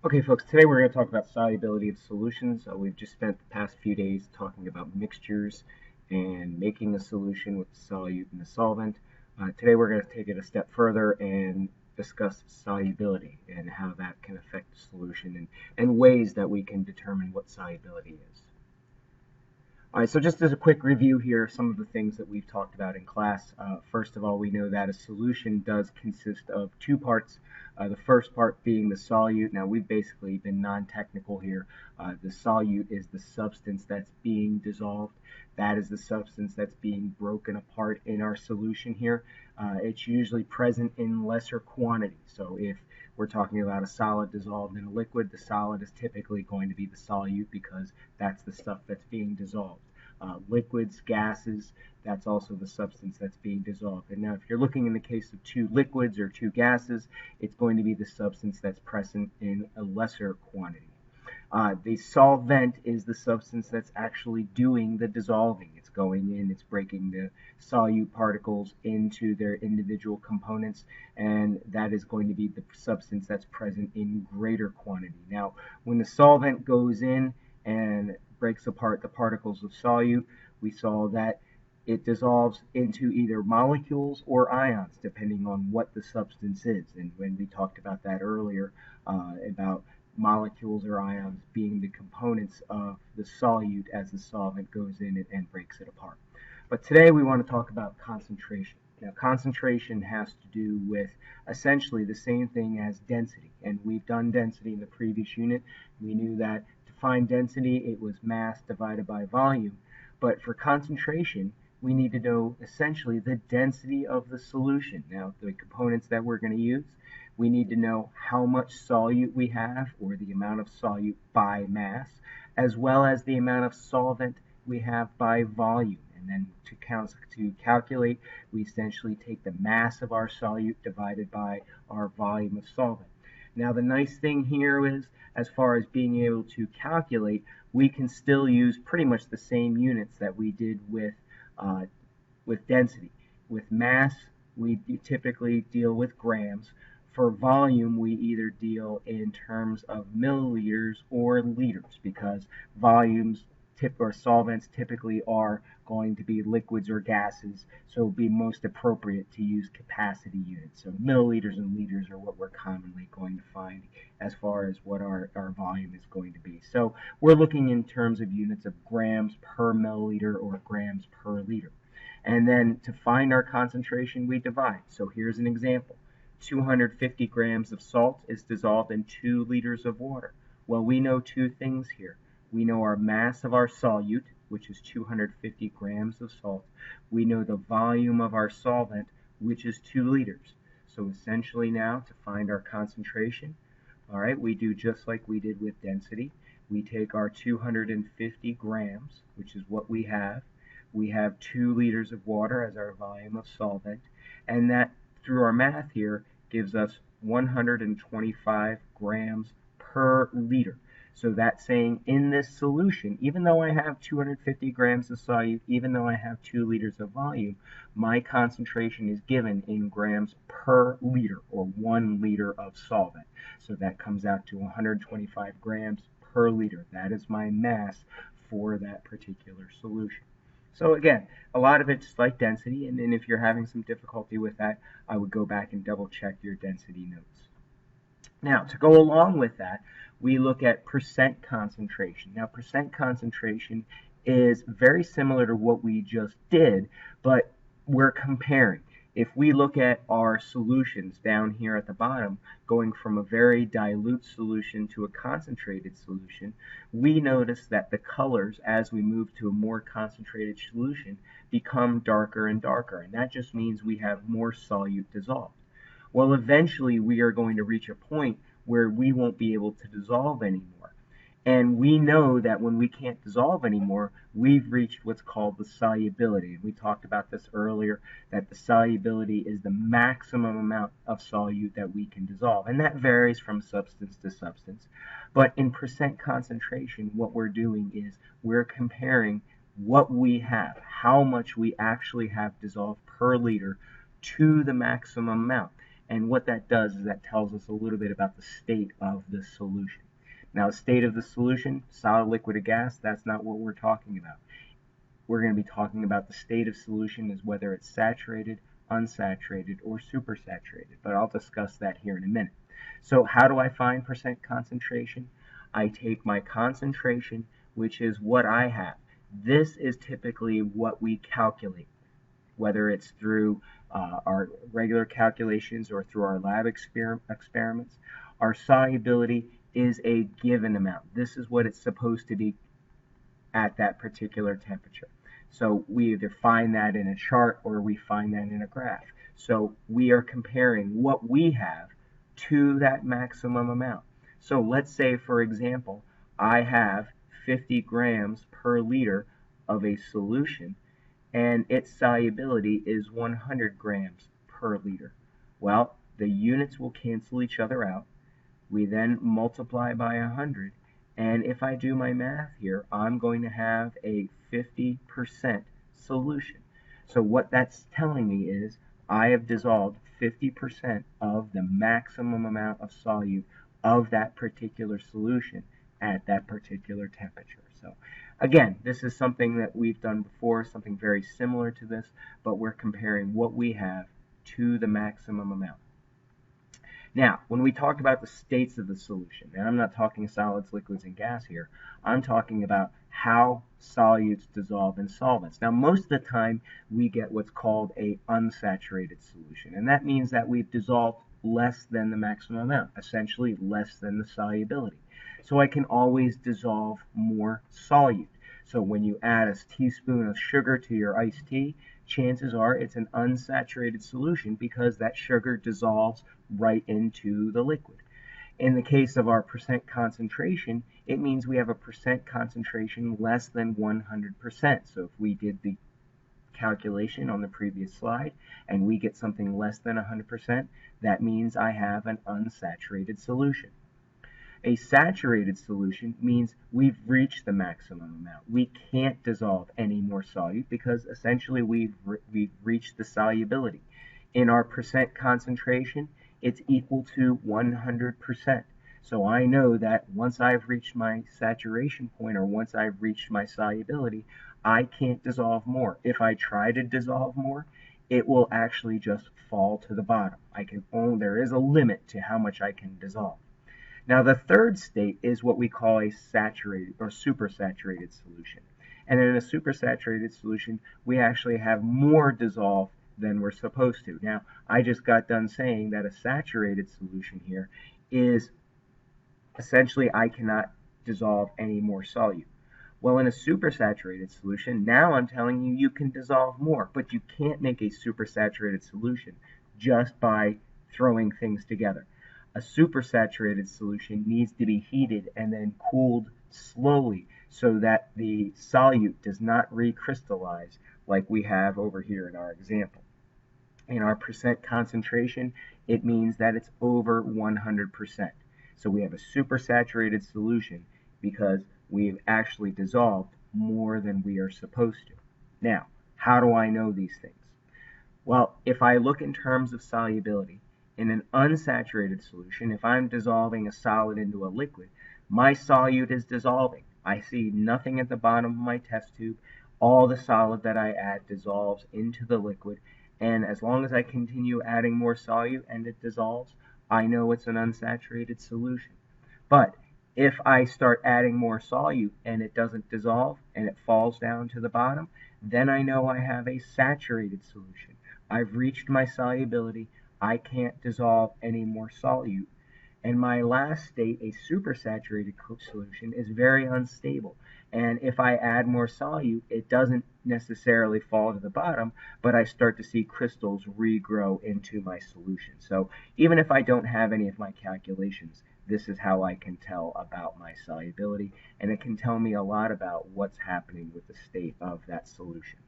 Okay, folks, today we're going to talk about solubility of solutions. We've just spent the past few days talking about mixtures and making a solution with the solute and the solvent. Today we're going to take it a step further and discuss solubility and how that can affect the solution and ways that we can determine what solubility is. All right, so just as a quick review here, some of the things that we've talked about in class. First of all, we know that a solution does consist of two parts. The first part being the solute. Now, we've basically been non-technical here. The solute is the substance that's being dissolved. That is the substance that's being broken apart in our solution here. It's usually present in lesser quantity. So if we're talking about a solid dissolved in a liquid, the solid is typically going to be the solute because that's the stuff that's being dissolved. Liquids, gases, that's also the substance that's being dissolved. And now if you're looking in the case of two liquids or two gases, it's going to be the substance that's present in a lesser quantity. The solvent is the substance that's actually doing the dissolving. It's going in, it's breaking the solute particles into their individual components, and that is going to be the substance that's present in greater quantity. Now, when the solvent goes in and breaks apart the particles of solute, we saw that it dissolves into either molecules or ions, depending on what the substance is. And when we talked about that earlier, about molecules or ions being the components of the solute as the solvent goes in and breaks it apart. But today we want to talk about concentration. Now, concentration has to do with essentially the same thing as density. And we've done density in the previous unit. We knew that to find density, it was mass divided by volume. But for concentration, we need to know essentially the density of the solution. Now, the components that we're going to use, we need to know how much solute we have, or the amount of solute by mass, as well as the amount of solvent we have by volume. And then to calculate, we essentially take the mass of our solute divided by our volume of solvent. Now, the nice thing here is, as far as being able to calculate, we can still use pretty much the same units that we did with density. With mass, we typically deal with grams. For volume, we either deal in terms of milliliters or liters, because volumes or solvents typically are going to be liquids or gases, so it would be most appropriate to use capacity units. So milliliters and liters are what we're commonly going to find as far as what our volume is going to be. So we're looking in terms of units of grams per milliliter or grams per liter. And then to find our concentration, we divide. So here's an example. 250 grams of salt is dissolved in 2 liters of water. Well, we know two things here. We know our mass of our solute, which is 250 grams of salt. We know the volume of our solvent, which is 2 liters. So essentially now, to find our concentration, all right, we do just like we did with density. We take our 250 grams, which is what we have. We have 2 liters of water as our volume of solvent, and that, through our math here, gives us 125 grams per liter. So that's saying in this solution, even though I have 250 grams of solute, even though I have 2 liters of volume, my concentration is given in grams per liter, or 1 liter of solvent. So that comes out to 125 grams per liter. That is my mass for that particular solution. So again, a lot of it's like density, and then if you're having some difficulty with that, I would go back and double check your density notes. Now, to go along with that, we look at percent concentration. Now, percent concentration is very similar to what we just did, but we're comparing. If we look at our solutions down here at the bottom, going from a very dilute solution to a concentrated solution, we notice that the colors, as we move to a more concentrated solution, become darker and darker, and that just means we have more solute dissolved. Well, eventually we are going to reach a point where we won't be able to dissolve anymore. And we know that when we can't dissolve anymore, we've reached what's called the solubility. We talked about this earlier, that the solubility is the maximum amount of solute that we can dissolve. And that varies from substance to substance. But in percent concentration, what we're doing is we're comparing what we have, how much we actually have dissolved per liter, to the maximum amount. And what that does is that tells us a little bit about the state of the solution. Now, the state of the solution, solid, liquid, or gas, that's not what we're talking about. We're going to be talking about the state of solution is whether it's saturated, unsaturated, or supersaturated, but I'll discuss that here in a minute. So how do I find percent concentration? I take my concentration, which is what I have. This is typically what we calculate, whether it's through our regular calculations or through our lab experiments. Our solubility is a given amount. This is what it's supposed to be at that particular temperature. So we either find that in a chart or we find that in a graph. So we are comparing what we have to that maximum amount. So let's say, for example, I have 50 grams per liter of a solution and its solubility is 100 grams per liter. Well, the units will cancel each other out. We then multiply by 100, and if I do my math here, I'm going to have a 50% solution. So what that's telling me is I have dissolved 50% of the maximum amount of solute of that particular solution at that particular temperature. So again, this is something that we've done before, something very similar to this, but we're comparing what we have to the maximum amount. Now, when we talk about the states of the solution, and I'm not talking solids, liquids, and gas here, I'm talking about how solutes dissolve in solvents. Now, most of the time, we get what's called an unsaturated solution, and that means that we've dissolved less than the maximum amount, essentially less than the solubility. So I can always dissolve more solute. So when you add a teaspoon of sugar to your iced tea, chances are it's an unsaturated solution because that sugar dissolves right into the liquid. In the case of our percent concentration, it means we have a percent concentration less than 100%. So if we did the calculation on the previous slide and we get something less than 100%, that means I have an unsaturated solution. A saturated solution means we've reached the maximum amount. We can't dissolve any more solute because essentially we've reached the solubility. In our percent concentration, it's equal to 100%. So I know that once I've reached my saturation point or once I've reached my solubility, I can't dissolve more. If I try to dissolve more, it will actually just fall to the bottom. There is a limit to how much I can dissolve. Now, the third state is what we call a saturated or supersaturated solution. And in a supersaturated solution, we actually have more dissolved than we're supposed to. Now, I just got done saying that a saturated solution here is essentially I cannot dissolve any more solute. Well, in a supersaturated solution, now I'm telling you you can dissolve more, but you can't make a supersaturated solution just by throwing things together. A supersaturated solution needs to be heated and then cooled slowly so that the solute does not recrystallize like we have over here in our example. In our percent concentration, it means that it's over 100%. So we have a supersaturated solution because we've actually dissolved more than we are supposed to. Now, how do I know these things? Well, if I look in terms of solubility, in an unsaturated solution, if I'm dissolving a solid into a liquid, my solute is dissolving. I see nothing at the bottom of my test tube. All the solid that I add dissolves into the liquid, and as long as I continue adding more solute and it dissolves, I know it's an unsaturated solution. But if I start adding more solute and it doesn't dissolve and it falls down to the bottom, then I know I have a saturated solution. I've reached my solubility. I can't dissolve any more solute. And my last state, a supersaturated solution, is very unstable. And if I add more solute, it doesn't necessarily fall to the bottom, but I start to see crystals regrow into my solution. So even if I don't have any of my calculations, this is how I can tell about my solubility, and it can tell me a lot about what's happening with the state of that solution.